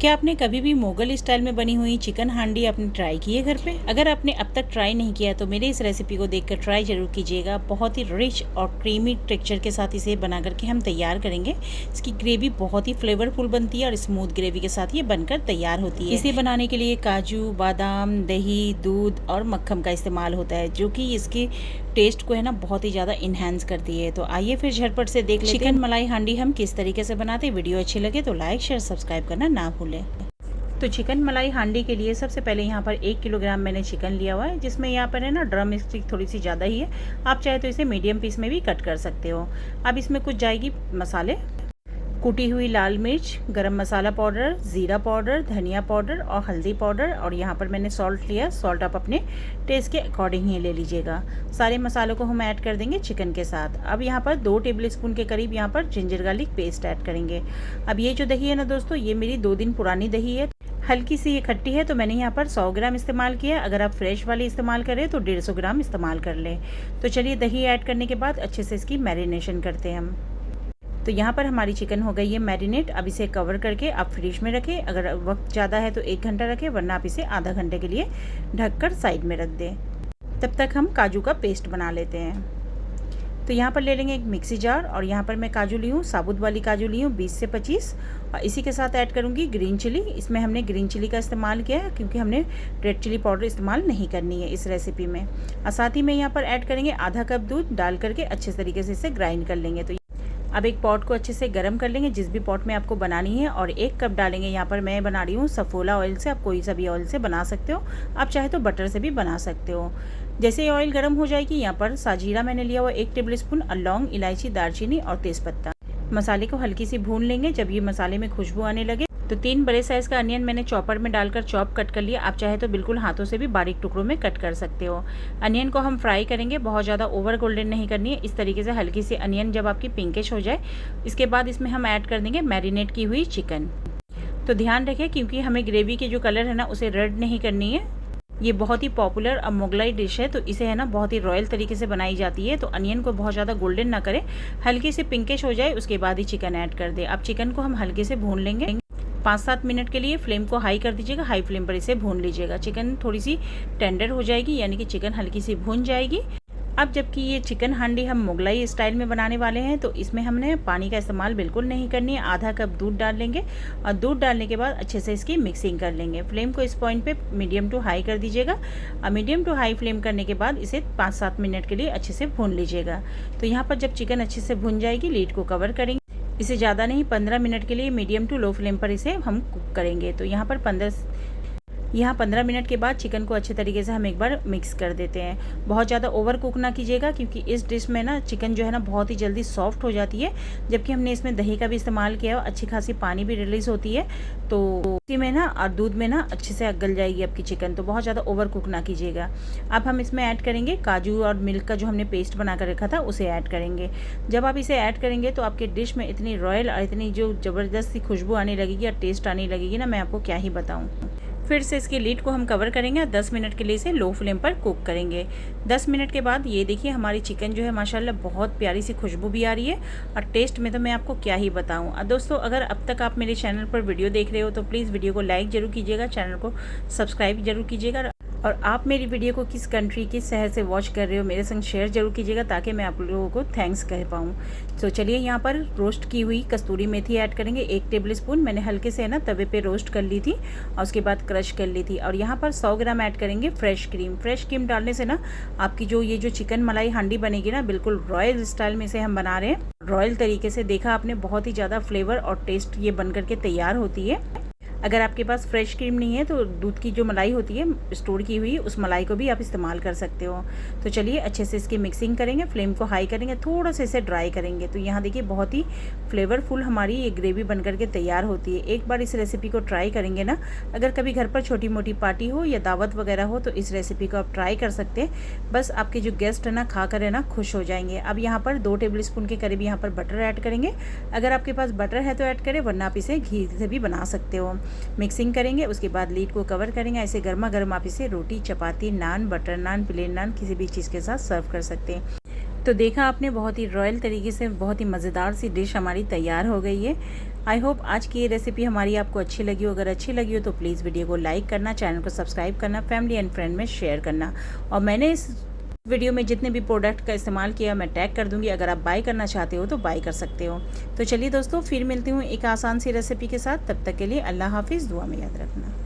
क्या आपने कभी भी मुगल स्टाइल में बनी हुई चिकन हांडी आपने ट्राई की है घर पे? अगर आपने अब तक ट्राई नहीं किया तो मेरे इस रेसिपी को देखकर ट्राई जरूर कीजिएगा। बहुत ही रिच और क्रीमी टेक्सचर के साथ इसे बना करके हम तैयार करेंगे। इसकी ग्रेवी बहुत ही फ्लेवरफुल बनती है और स्मूथ ग्रेवी के साथ ये बनकर तैयार होती है। इसे बनाने के लिए काजू, बादाम, दही, दूध और मक्खन का इस्तेमाल होता है, जो कि इसके टेस्ट को है ना बहुत ही ज़्यादा इन्हेंस करती है। तो आइए फिर झटपट से देख लेते हैं चिकन मलाई हांडी हम किस तरीके से बनाते हैं। वीडियो अच्छी लगे तो लाइक, शेयर, सब्सक्राइब करना ना भूलें। तो चिकन मलाई हांडी के लिए सबसे पहले यहाँ पर 1 किलोग्राम मैंने चिकन लिया हुआ है, जिसमें यहाँ पर है ना ड्रम स्टिक थोड़ी सी ज़्यादा ही है। आप चाहे तो इसे मीडियम पीस में भी कट कर सकते हो। अब इसमें कुछ जाएगी मसाले, कुटी हुई लाल मिर्च, गरम मसाला पाउडर, ज़ीरा पाउडर, धनिया पाउडर और हल्दी पाउडर, और यहाँ पर मैंने सॉल्ट लिया। सॉल्ट आप अपने टेस्ट के अकॉर्डिंग ही ले लीजिएगा। सारे मसालों को हम ऐड कर देंगे चिकन के साथ। अब यहाँ पर 2 टेबलस्पून के करीब यहाँ पर जिंजर गार्लिक पेस्ट ऐड करेंगे। अब ये जो दही है ना दोस्तों, ये मेरी 2 दिन पुरानी दही है, हल्की सी ये खट्टी है, तो मैंने यहाँ पर 100 ग्राम इस्तेमाल किया। अगर आप फ्रेश वाली इस्तेमाल करें तो 150 ग्राम इस्तेमाल कर लें। तो चलिए दही ऐड करने के बाद अच्छे से इसकी मैरिनेशन करते हैं हम। तो यहाँ पर हमारी चिकन हो गई है मैरिनेट। अब इसे कवर करके आप फ्रिज में रखें। अगर वक्त ज़्यादा है तो 1 घंटा रखें, वरना आप इसे आधा घंटे के लिए ढककर साइड में रख दें। तब तक हम काजू का पेस्ट बना लेते हैं। तो यहाँ पर ले लेंगे एक मिक्सी जार, और यहाँ पर मैं काजू ली हूँ, साबुत वाली काजू ली हूँ 20 से 25, और इसी के साथ ऐड करूँगी ग्रीन चिली। इसमें हमने ग्रीन चिली का इस्तेमाल किया है, क्योंकि हमने रेड चिली पाउडर इस्तेमाल नहीं करनी है इस रेसिपी में। और साथ ही में यहाँ पर ऐड करेंगे आधा कप दूध, डाल करके अच्छे तरीके से इसे ग्राइंड कर लेंगे। तो अब एक पॉट को अच्छे से गर्म कर लेंगे, जिस भी पॉट में आपको बनानी है, और 1 कप डालेंगे। यहाँ पर मैं बना रही हूँ सफोला ऑयल से, आप कोई सा भी ऑयल से बना सकते हो। आप चाहे तो बटर से भी बना सकते हो। जैसे ऑयल गर्म हो जाएगी, यहाँ पर साजीरा मैंने लिया हुआ 1 टेबलस्पून, और लौंग, इलायची, दालचीनी और तेज़पत्ता। मसाले को हल्की सी भून लेंगे। जब ये मसाले में खुशबू आने लगे तो 3 बड़े साइज़ का अनियन मैंने चॉपर में डालकर चॉप कट कर लिया। आप चाहे तो बिल्कुल हाथों से भी बारीक टुकड़ों में कट कर सकते हो। अनियन को हम फ्राई करेंगे, बहुत ज़्यादा ओवर गोल्डन नहीं करनी है। इस तरीके से हल्की सी अनियन जब आपकी पिंकिश हो जाए, इसके बाद इसमें हम ऐड कर देंगे मैरिनेट की हुई चिकन। तो ध्यान रखें, क्योंकि हमें ग्रेवी की जो कलर है ना उसे रेड नहीं करनी है। ये बहुत ही पॉपुलर अब मुगलाई डिश है, तो इसे है ना बहुत ही रॉयल तरीके से बनाई जाती है। तो अनियन को बहुत ज़्यादा गोल्डन ना करें, हल्की से पिंकिश हो जाए उसके बाद ही चिकन ऐड कर दे। अब चिकन को हम हल्के से भून लेंगे 5-7 मिनट के लिए। फ्लेम को हाई कर दीजिएगा, हाई फ्लेम पर इसे भून लीजिएगा। चिकन थोड़ी सी टेंडर हो जाएगी, यानी कि चिकन हल्की सी भून जाएगी। अब जबकि ये चिकन हांडी हम मुगलाई स्टाइल में बनाने वाले हैं, तो इसमें हमने पानी का इस्तेमाल बिल्कुल नहीं करनी है। आधा कप दूध डाल लेंगे, और दूध डालने के बाद अच्छे से इसकी मिक्सिंग कर लेंगे। फ्लेम को इस पॉइंट पे मीडियम टू हाई कर दीजिएगा, और मीडियम टू हाई फ्लेम करने के बाद इसे 5-7 मिनट के लिए अच्छे से भून लीजिएगा। तो यहाँ पर जब चिकन अच्छे से भून जाएगी, लीड को कवर करेंगे। इसे ज़्यादा नहीं, 15 मिनट के लिए मीडियम टू लो फ्लेम पर इसे हम कुक करेंगे। तो यहाँ पर 15 मिनट के बाद चिकन को अच्छे तरीके से हम एक बार मिक्स कर देते हैं। बहुत ज़्यादा ओवर कुक ना कीजिएगा, क्योंकि इस डिश में ना चिकन जो है ना बहुत ही जल्दी सॉफ्ट हो जाती है। जबकि हमने इसमें दही का भी इस्तेमाल किया है, अच्छी खासी पानी भी रिलीज़ होती है, तो इसी में ना और दूध में ना अच्छे से गल जाएगी आपकी चिकन। तो बहुत ज़्यादा ओवर कुक ना कीजिएगा। अब हम इसमें ऐड करेंगे काजू और मिल्क का जो हमने पेस्ट बना कर रखा था, उसे ऐड करेंगे। जब आप इसे ऐड करेंगे तो आपके डिश में इतनी रॉयल और इतनी जो ज़बरदस्त सी खुशबू आने लगेगी और टेस्ट आने लगेगी ना, मैं आपको क्या ही बताऊँ। फिर से इसकी लीड को हम कवर करेंगे और 10 मिनट के लिए इसे लो फ्लेम पर कुक करेंगे। 10 मिनट के बाद ये देखिए हमारी चिकन जो है माशाल्लाह बहुत प्यारी सी खुशबू भी आ रही है, और टेस्ट में तो मैं आपको क्या ही बताऊं। और दोस्तों, अगर अब तक आप मेरे चैनल पर वीडियो देख रहे हो तो प्लीज़ वीडियो को लाइक ज़रूर कीजिएगा, चैनल को सब्सक्राइब जरूर कीजिएगा, और आप मेरी वीडियो को किस कंट्री, किस शहर से वॉच कर रहे हो मेरे संग शेयर जरूर कीजिएगा, ताकि मैं आप लोगों को थैंक्स कह पाऊँ। तो चलिए यहाँ पर रोस्ट की हुई कस्तूरी मेथी ऐड करेंगे 1 टेबलस्पून। मैंने हल्के से ना तवे पे रोस्ट कर ली थी और उसके बाद क्रश कर ली थी। और यहाँ पर 100 ग्राम ऐड करेंगे फ्रेश क्रीम। फ्रेश क्रीम डालने से ना आपकी ये जो चिकन मलाई हांडी बनेगी ना, बिल्कुल रॉयल स्टाइल में इसे हम बना रहे हैं। रॉयल तरीके से देखा आपने, बहुत ही ज़्यादा फ्लेवर और टेस्ट ये बन करके तैयार होती है। अगर आपके पास फ्रेश क्रीम नहीं है तो दूध की जो मलाई होती है स्टोर की हुई, उस मलाई को भी आप इस्तेमाल कर सकते हो। तो चलिए अच्छे से इसकी मिक्सिंग करेंगे, फ्लेम को हाई करेंगे, थोड़ा सा इसे ड्राई करेंगे। तो यहाँ देखिए बहुत ही फ्लेवरफुल हमारी ये ग्रेवी बन करके तैयार होती है। एक बार इस रेसिपी को ट्राई करेंगे ना, अगर कभी घर पर छोटी मोटी पार्टी हो या दावत वगैरह हो, तो इस रेसिपी को आप ट्राई कर सकते हैं। बस आपके जो गेस्ट है ना, खा कर है ना खुश हो जाएंगे। अब यहाँ पर 2 टेबलस्पून के करीब यहाँ पर बटर ऐड करेंगे। अगर आपके पास बटर है तो ऐड करें, वरना आप इसे घी से भी बना सकते हो। मिक्सिंग करेंगे, उसके बाद लीड को कवर करेंगे। ऐसे गर्मा गर्म आप इसे रोटी, चपाती, नान, बटर नान, प्लेन नान, किसी भी चीज़ के साथ सर्व कर सकते हैं। तो देखा आपने, बहुत ही रॉयल तरीके से बहुत ही मज़ेदार सी डिश हमारी तैयार हो गई है। आई होप आज की ये रेसिपी हमारी आपको अच्छी लगी हो। अगर अच्छी लगी हो तो प्लीज़ वीडियो को लाइक करना, चैनल को सब्सक्राइब करना, फैमिली एंड फ्रेंड में शेयर करना। और मैंने इस वीडियो में जितने भी प्रोडक्ट का इस्तेमाल किया मैं टैग कर दूंगी, अगर आप बाय करना चाहते हो तो बाय कर सकते हो। तो चलिए दोस्तों, फिर मिलती हूँ एक आसान सी रेसिपी के साथ। तब तक के लिए अल्लाह हाफिज़, दुआ में याद रखना।